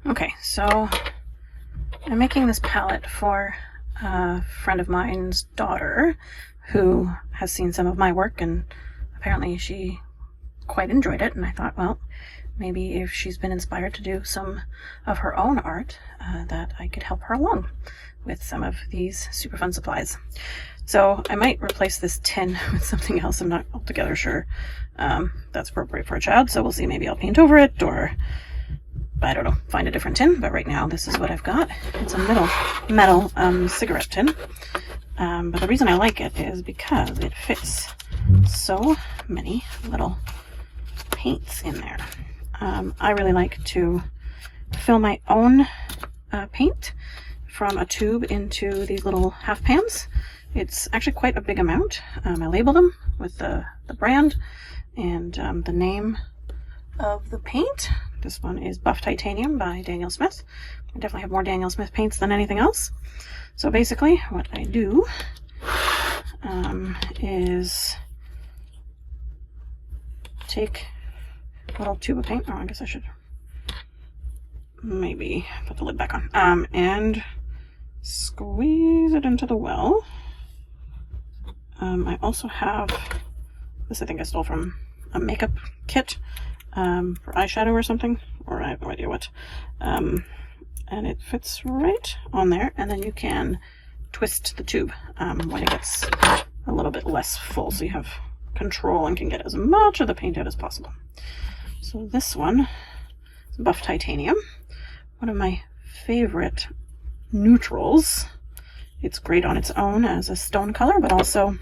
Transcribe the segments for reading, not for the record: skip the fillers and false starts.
Okay, so I'm making this palette for a friend of mine's daughter who has seen some of my work, and apparently she quite enjoyed it, and I thought, well, maybe if she's been inspired to do some of her own art, that I could help her along with some of these super fun supplies. So I might replace this tin with something else. I'm not altogether sure that's appropriate for a child, so we'll see. Maybe I'll paint over it, or I don't know, find a different tin. But right now this is what I've got. It's a metal cigarette tin, but the reason I like it is because it fits so many little paints in there. I really like to fill my own paint from a tube into these little half pans. It's actually quite a big amount. I label them with the brand and the name of the paint. This one is Buff Titanium by Daniel Smith. I definitely have more Daniel Smith paints than anything else. So basically what I do is take a little tube of paint. Oh, I guess I should maybe put the lid back on. And squeeze it into the well. I also have this, I think I stole from a makeup kit for eyeshadow or something, or I have no idea what. And it fits right on there, and then you can twist the tube when it gets a little bit less full, so you have control and can get as much of the paint out as possible. So this one is Buff Titanium, one of my favorite neutrals. It's great on its own as a stone color, but also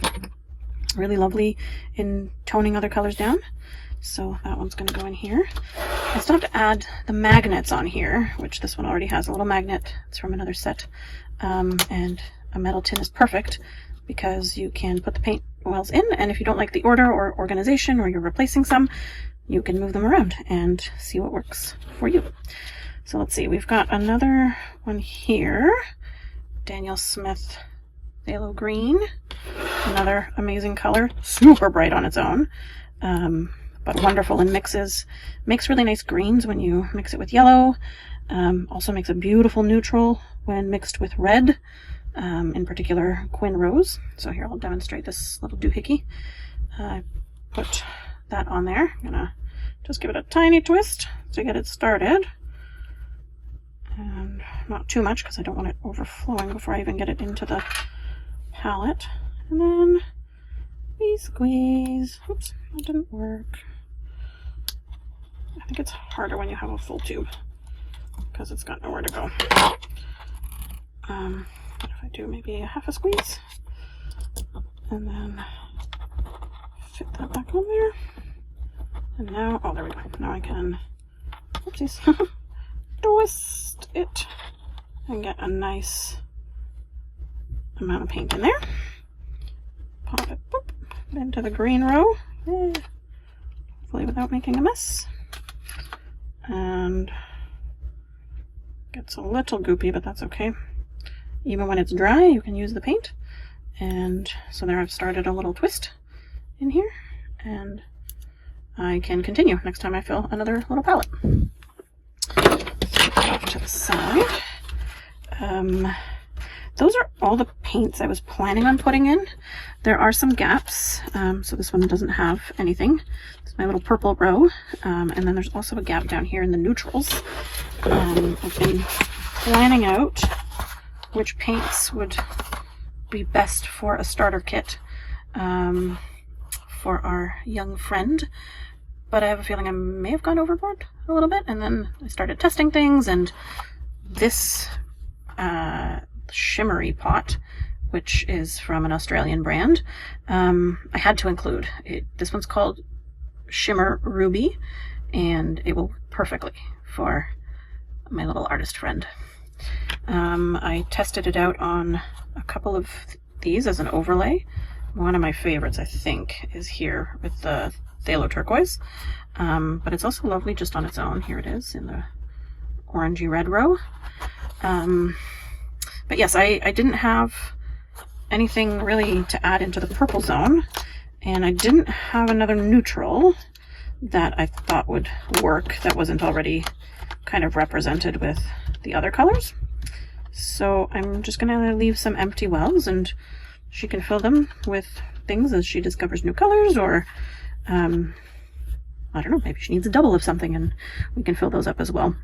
really lovely in toning other colors down. So that one's going to go in here. I still have to add the magnets on here, which this one already has a little magnet. It's from another set. And a metal tin is perfect because you can put the paint wells in, and if you don't like the order or organization, or you're replacing some, you can move them around and see what works for you. So let's see, we've got another one here. Daniel Smith Phthalo Green, another amazing color, super bright on its own, but wonderful in mixes. Makes really nice greens when you mix it with yellow. Also makes a beautiful neutral when mixed with red, in particular Quin Rose. So here I'll demonstrate this little doohickey. Put that on there. I'm gonna just give it a tiny twist to get it started. And not too much because I don't want it overflowing before I even get it into the palette. And then we squeeze. Oops, that didn't work. I think it's harder when you have a full tube because it's got nowhere to go. But if I do maybe a half a squeeze and then fit that back on there. And now, oh, there we go. Now I can, oopsies, twist it and get a nice amount of paint in there. Pop it boop, into the green row, hopefully without making a mess. And gets a little goopy, but that's okay. Even when it's dry, you can use the paint. And so there I've started a little twist in here, and I can continue next time I fill another little palette. Off to the side. Those are all the paints I was planning on putting in. There are some gaps, so this one doesn't have anything. It's my little purple row, and then there's also a gap down here in the neutrals. I've been planning out which paints would be best for a starter kit for our young friend, but I have a feeling I may have gone overboard a little bit, and then I started testing things, and this shimmery pot, which is from an Australian brand, I had to include it. This one's called Shimmer Ruby, and it will work perfectly for my little artist friend. I tested it out on a couple of these as an overlay. One of my favorites, I think, is here with the Phthalo Turquoise, but it's also lovely just on its own. Here it is in the orangey red row. But yes, I didn't have anything really to add into the purple zone, and I didn't have another neutral, that I thought would work that wasn't already kind of represented with the other colors. So I'm just going to leave some empty wells, and she can fill them with things as she discovers new colors, or I don't know, maybe she needs a double of something and we can fill those up as well.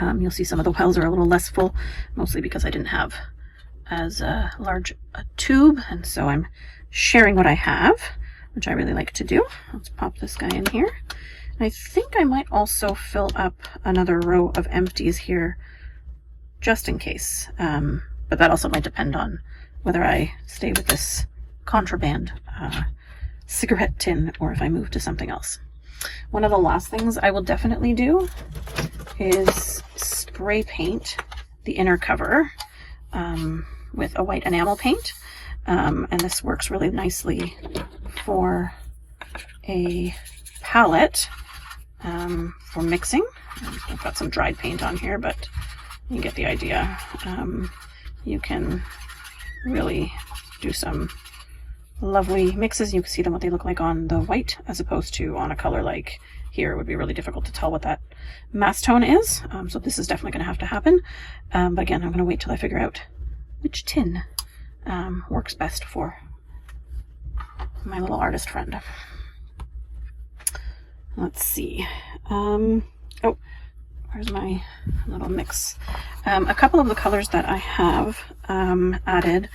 You'll see some of the wells are a little less full, mostly because I didn't have as large a tube, and so I'm sharing what I have, which I really like to do. Let's pop this guy in here. And I think I might also fill up another row of empties here just in case, but that also might depend on whether I stay with this contraband cigarette tin or if I move to something else. One of the last things I will definitely do is spray paint the inner cover with a white enamel paint, and this works really nicely for a palette for mixing. I've got some dried paint on here, but you get the idea. You can really do some lovely mixes. You can see them what they look like on the white as opposed to on a color like here. It would be really difficult to tell what that mass tone is. So this is definitely going to have to happen. But again, I'm going to wait till I figure out which tin works best for my little artist friend. Let's see. Oh, where's my little mix? A couple of the colors that I have added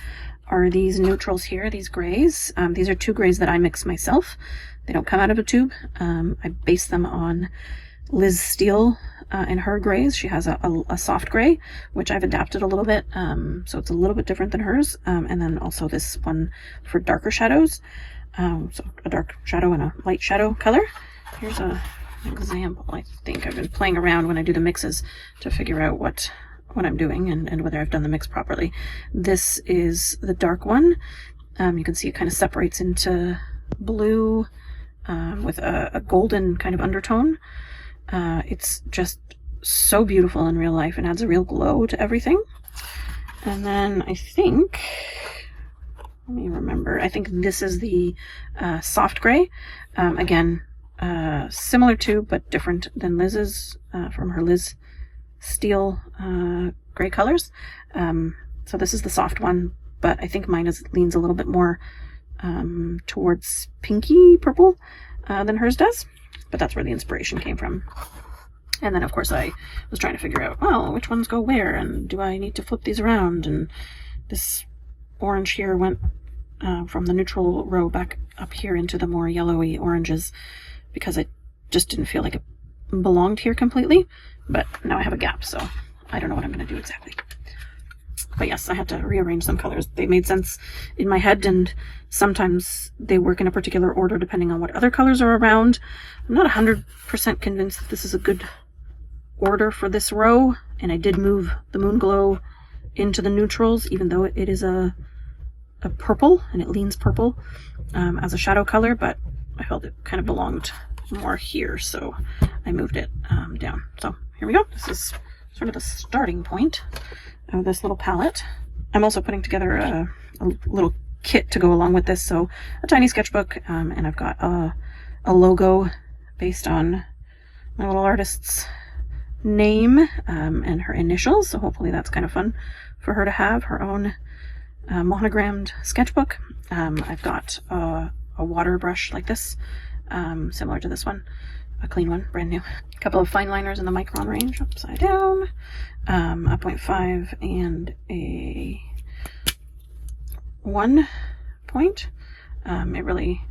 are these neutrals here, these grays. These are 2 grays that I mix myself. They don't come out of a tube. I base them on Liz Steele in her grays. She has a soft gray, which I've adapted a little bit, so it's a little bit different than hers. And then also this one for darker shadows. So a dark shadow and a light shadow color. Here's an example. I think I've been playing around when I do the mixes to figure out what I'm doing and whether I've done the mix properly. This is the dark one. You can see it kind of separates into blue with a golden kind of undertone. It's just so beautiful in real life and adds a real glow to everything. And then I think, let me remember, I think this is the soft gray. Again, similar to but different than Liz's from her Liz Steele gray colors. So this is the soft one, but I think mine leans a little bit more towards pinky purple than hers does, but that's where the inspiration came from. And then of course I was trying to figure out, well, which ones go where, and do I need to flip these around? And this orange here went from the neutral row back up here into the more yellowy oranges because I just didn't feel like it belonged here completely. But now I have a gap, so I don't know what I'm going to do exactly. But yes, I had to rearrange some colors. They made sense in my head, and sometimes they work in a particular order depending on what other colors are around. I'm not 100% convinced that this is a good order for this row, and I did move the Moon Glow into the neutrals, even though it is a purple, and it leans purple as a shadow color, but I felt it kind of belonged more here, so I moved it down. So here we go. This is sort of the starting point of this little palette. I'm also putting together a little kit to go along with this, so a tiny sketchbook, and I've got a logo based on my little artist's name and her initials, so hopefully that's kind of fun for her to have, her own monogrammed sketchbook. I've got a water brush like this, similar to this one, a clean one, brand new. A couple of fine liners in the micron range, upside down, a 0.5 and a 1 point. It really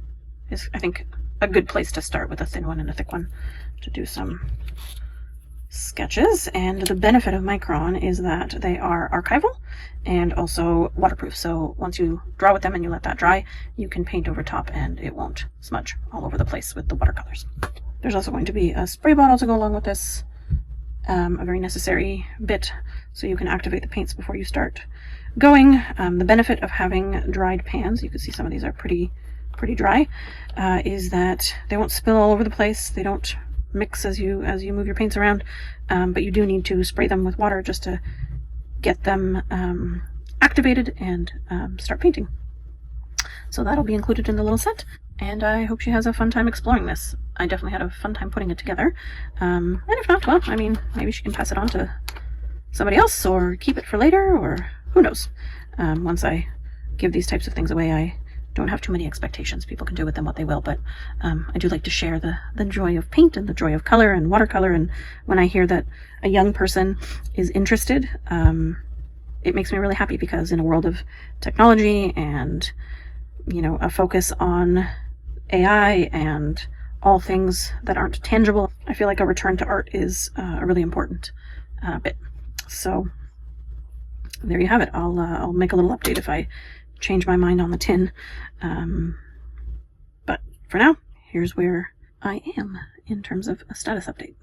is, I think, a good place to start with a thin one and a thick one to do some sketches. And the benefit of micron is that they are archival and also waterproof. So once you draw with them and you let that dry, you can paint over top and it won't smudge all over the place with the watercolors. There's also going to be a spray bottle to go along with this, a very necessary bit so you can activate the paints before you start going. The benefit of having dried pans, you can see some of these are pretty dry, is that they won't spill all over the place. They don't mix as you move your paints around, but you do need to spray them with water just to get them activated and start painting. So that'll be included in the little set, and I hope she has a fun time exploring this. I definitely had a fun time putting it together. And if not, well, I mean, maybe she can pass it on to somebody else or keep it for later, or who knows. Once I give these types of things away, I don't have too many expectations. People can do with them what they will, but I do like to share the joy of paint and the joy of color and watercolor. And when I hear that a young person is interested, it makes me really happy, because in a world of technology and, you know, a focus on AI and all things that aren't tangible, I feel like a return to art is a really important bit. So there you have it. I'll make a little update if I change my mind on the tin. But for now, here's where I am in terms of a status update.